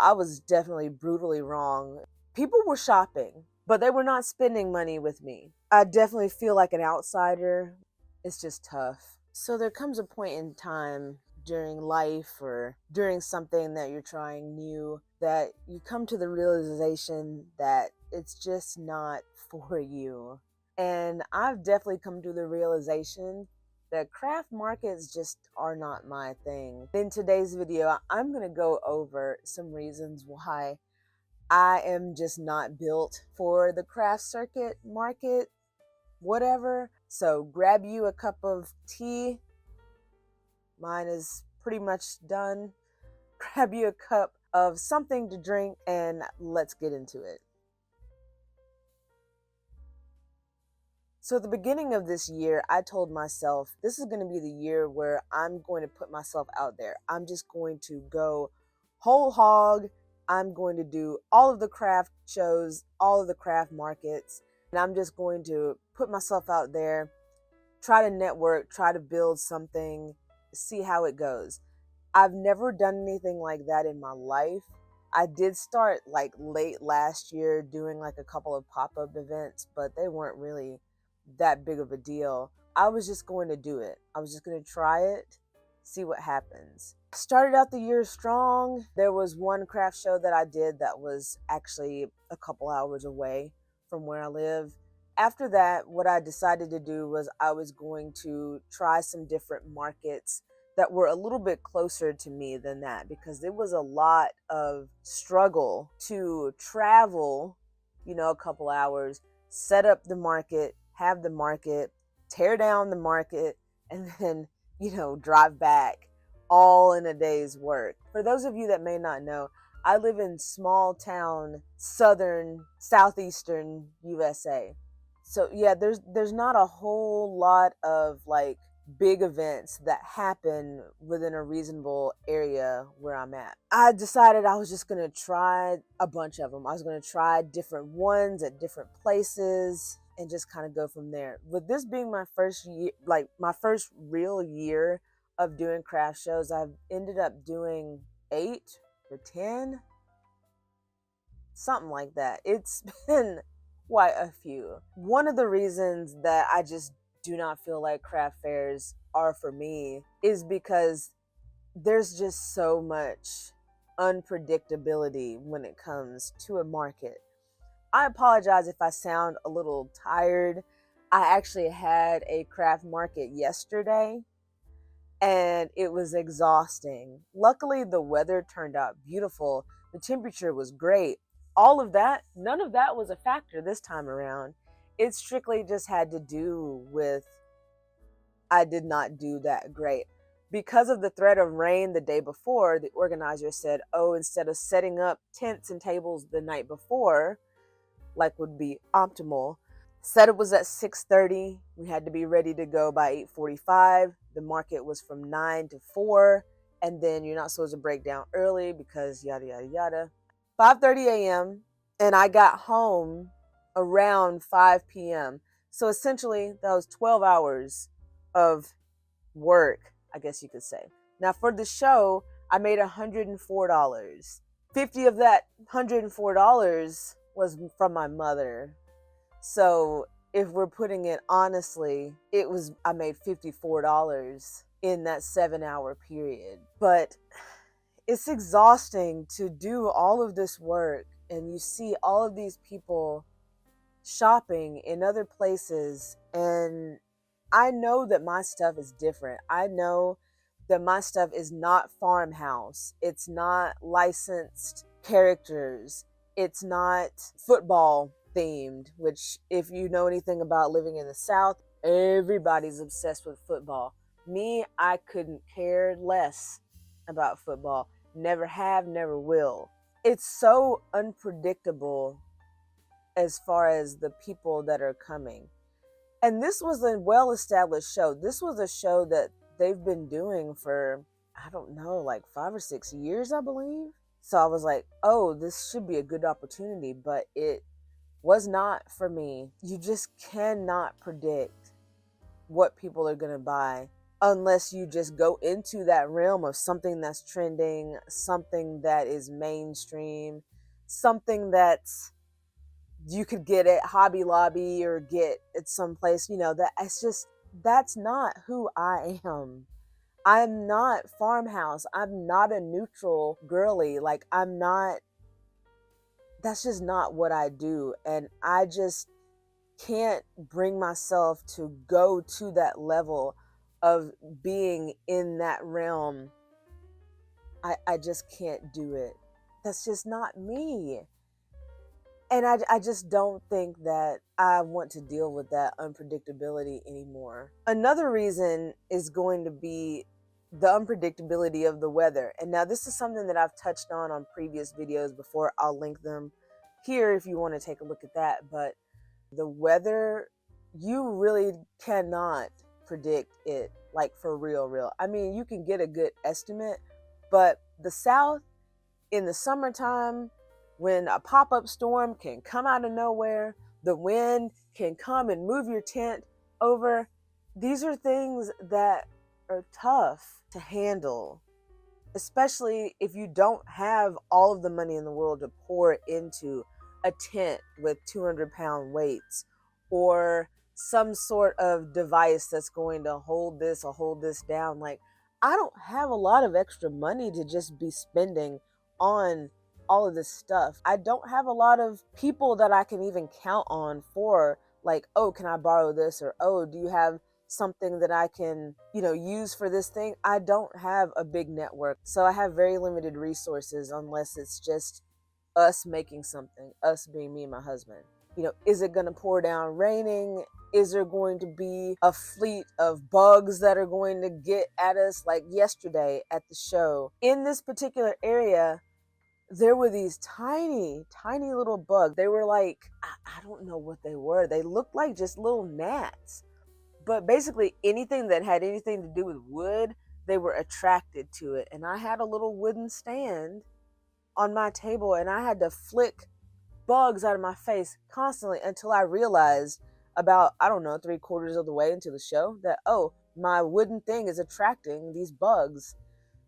I was definitely brutally wrong. People were shopping, but they were not spending money with me. I definitely feel like an outsider. It's just tough. So there comes a point in time during life or during something that you're trying new that you come to the realization that it's just not for you. And I've definitely come to the realization that craft markets just are not my thing. In today's video, I'm going to go over some reasons why I am just not built for the craft circuit market, whatever. So grab you a cup of tea. Mine is pretty much done. Grab you a cup of something to drink and let's get into it. So at the beginning of this year, I told myself, this is going to be the year where I'm going to put myself out there. I'm just going to go whole hog. I'm going to do all of the craft shows, all of the craft markets, and I'm just going to put myself out there, try to network, try to build something, see how it goes. I've never done anything like that in my life. I did start like late last year doing like a couple of pop-up events, but they weren't really that big of a deal. I was just going to do it. I was just going to try it, see what happens. Started out the year strong. There was one craft show that I did that was actually a couple hours away from where I live. After that, what I decided to do was I was going to try some different markets that were a little bit closer to me than that, because there was a lot of struggle to travel, a couple hours, set up the market, have the market, tear down the market, and then, drive back all in a day's work. For those of you that may not know, I live in small town, southeastern USA. So yeah, there's not a whole lot of like big events that happen within a reasonable area where I'm at. I decided I was just going to try a bunch of them. I was going to try different ones at different places and just kind of go from there. With this being my first year, like my first real year of doing craft shows, I've ended up doing 8 or 10, something like that. It's been quite a few. One of the reasons that I just do not feel like craft fairs are for me is because there's just so much unpredictability when it comes to a market. I apologize if I sound a little tired. I actually had a craft market yesterday and it was exhausting. Luckily, the weather turned out beautiful. The temperature was great. All of that, none of that was a factor this time around. It strictly just had to do with I did not do that great. Because of the threat of rain the day before, the organizer said, instead of setting up tents and tables the night before, like would be optimal, said it was at 6:30. We had to be ready to go by 8:45. The market was from 9 to 4, and then you're not supposed to break down early because yada yada yada. 5:30 a.m. and I got home around 5 p.m. So essentially that was 12 hours of work, I guess you could say. Now for the show, I made $104. 50 of that $104 was from my mother. So if we're putting it honestly, I made $54 in that 7-hour period. But it's exhausting to do all of this work and you see all of these people shopping in other places, and I know that my stuff is different. I know that my stuff is not farmhouse. It's not licensed characters. It's not football themed, which if you know anything about living in the South, everybody's obsessed with football. Me, I couldn't care less about football. Never have, never will. It's so unpredictable as far as the people that are coming. And this was a well-established show. This was a show that they've been doing for, I don't know, like 5 or 6 years, I believe. So I was like, this should be a good opportunity, but it was not for me. You just cannot predict what people are going to buy. unless you just go into that realm of something that's trending, something that is mainstream, something that's you could get at Hobby Lobby or get at some place, that it's just that's not who I am. I'm not farmhouse. I'm not a neutral girly. Like I'm not that's just not what I do. And I just can't bring myself to go to that level of being in that realm. I just can't do it. That's just not me. And I just don't think that I want to deal with that unpredictability anymore. Another reason is going to be the unpredictability of the weather. And now this is something that I've touched on previous videos before. I'll link them here if you want to take a look at that. But the weather, you really cannot predict it, like for real. I mean, you can get a good estimate, but the South in the summertime, when a pop-up storm can come out of nowhere, the wind can come and move your tent over. These are things that are tough to handle, especially if you don't have all of the money in the world to pour into a tent with 200-pound weights or some sort of device that's going to hold this or hold this down. Like, I don't have a lot of extra money to just be spending on all of this stuff. I don't have a lot of people that I can even count on for, like, oh, can I borrow this? Or, oh, do you have something that I can, use for this thing? I don't have a big network. So I have very limited resources unless it's just us making something, us being me and my husband. Is it going to pour down raining? Is there going to be a fleet of bugs that are going to get at us? Like yesterday at the show, in this particular area, there were these tiny little bugs. They were like, I don't know what they were. They looked like just little gnats. But basically anything that had anything to do with wood, they were attracted to it. And I had a little wooden stand on my table and I had to flick bugs out of my face constantly until I realized about, I don't know, 3/4 of the way into the show that, oh, my wooden thing is attracting these bugs.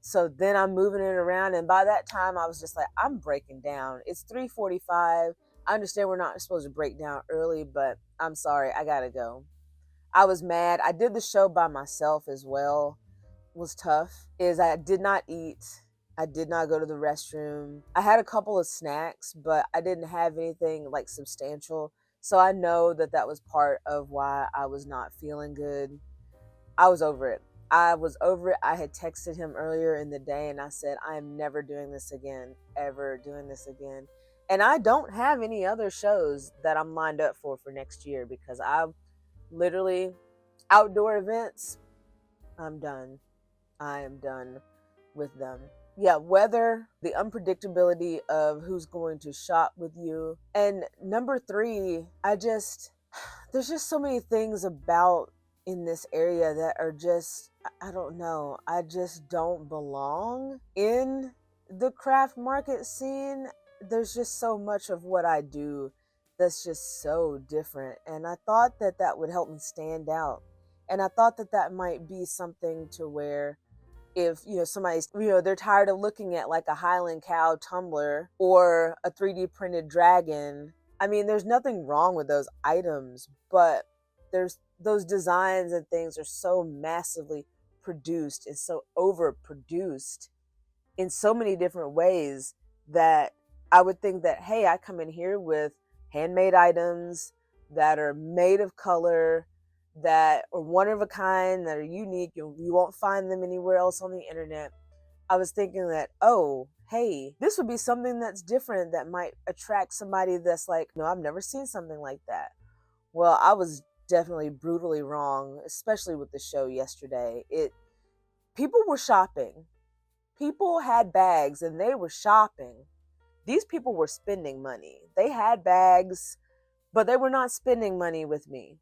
So then I'm moving it around, and by that time I was just like, I'm breaking down. It's 3:45. I understand we're not supposed to break down early, but I'm sorry, I gotta go. I was mad. I did the show by myself as well. It was tough. Is I did not eat. I did not go to the restroom. I had a couple of snacks, but I didn't have anything like substantial. So I know that that was part of why I was not feeling good. I was over it. I had texted him earlier in the day and I said, I am never doing this again, ever doing this again. And I don't have any other shows that I'm lined up for next year because I've literally outdoor events. I'm done. I am done with them. Yeah, weather, the unpredictability of who's going to shop with you. And number 3, there's just so many things about in this area that are just, I don't know, I just don't belong in the craft market scene. There's just so much of what I do that's just so different. And I thought that that would help me stand out. And I thought that that might be something to where if, somebody's, they're tired of looking at like a Highland cow tumbler or a 3D printed dragon. I mean, there's nothing wrong with those items, but there's those designs and things are so massively produced and so overproduced in so many different ways that I would think that, hey, I come in here with handmade items that are made of color, that are one of a kind, that are unique. You won't find them anywhere else on the internet. I was thinking that, oh, hey, this would be something that's different that might attract somebody that's like, no, I've never seen something like that. Well, I was definitely brutally wrong, especially with the show yesterday. People were shopping. People had bags and they were shopping. These people were spending money. They had bags, but they were not spending money with me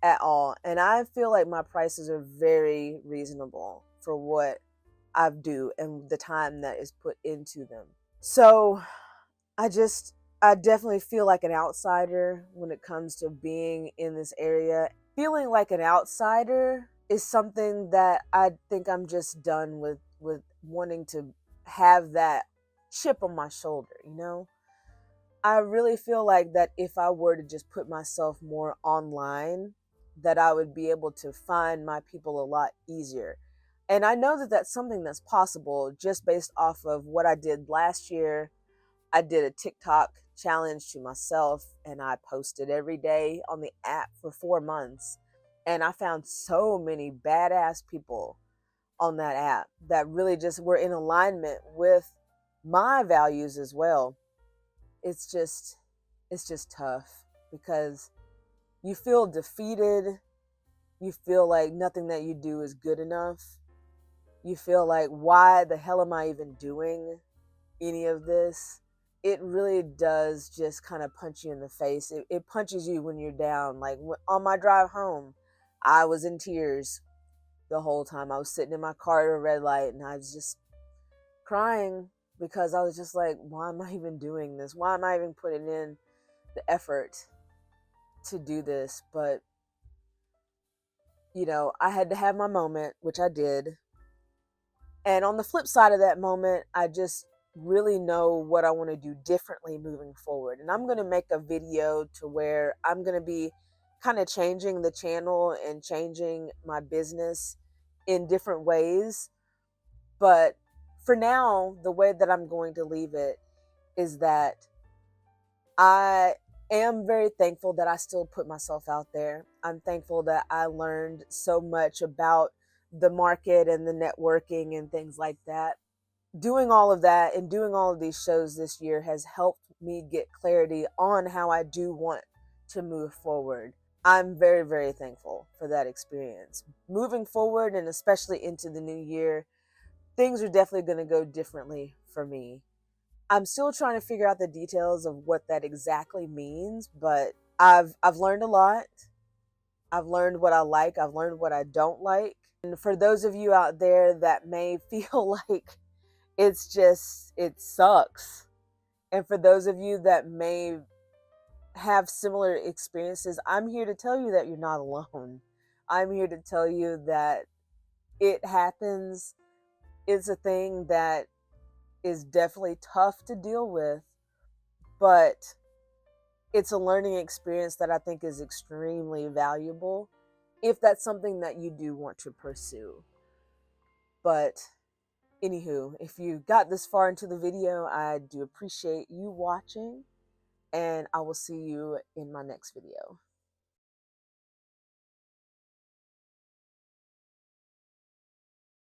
at all. And I feel like my prices are very reasonable for what I do and the time that is put into them. So I definitely feel like an outsider when it comes to being in this area. Feeling like an outsider is something that I think I'm just done with wanting to have that chip on my shoulder, you know? I really feel like that if I were to just put myself more online, that I would be able to find my people a lot easier. And I know that that's something that's possible just based off of what I did last year. I did a TikTok challenge to myself and I posted every day on the app for 4 months. And I found so many badass people on that app that really just were in alignment with my values as well. It's just it's just tough because you feel defeated. You feel like nothing that you do is good enough. You feel like, why the hell am I even doing any of this? It really does just kind of punch you in the face. It punches you when you're down. Like on my drive home, I was in tears the whole time. I was sitting in my car at a red light and I was just crying because I was just like, why am I even doing this? Why am I even putting in the effort to do this? But, I had to have my moment, which I did. And on the flip side of that moment, I just really know what I want to do differently moving forward. And I'm going to make a video to where I'm going to be kind of changing the channel and changing my business in different ways. But for now, the way that I'm going to leave it is that I am very thankful that I still put myself out there. I'm thankful that I learned so much about the market and the networking and things like that. Doing all of that and doing all of these shows this year has helped me get clarity on how I do want to move forward. I'm very, very thankful for that experience. Moving forward, and especially into the new year, things are definitely going to go differently for me. I'm still trying to figure out the details of what that exactly means, but I've learned a lot. I've learned what I like, I've learned what I don't like. And for those of you out there that may feel like it sucks. And for those of you that may have similar experiences, I'm here to tell you that you're not alone. I'm here to tell you that it happens. It's a thing that is definitely tough to deal with, but it's a learning experience that I think is extremely valuable if that's something that you do want to pursue. But anywho, if you got this far into the video, I do appreciate you watching, and I will see you in my next video.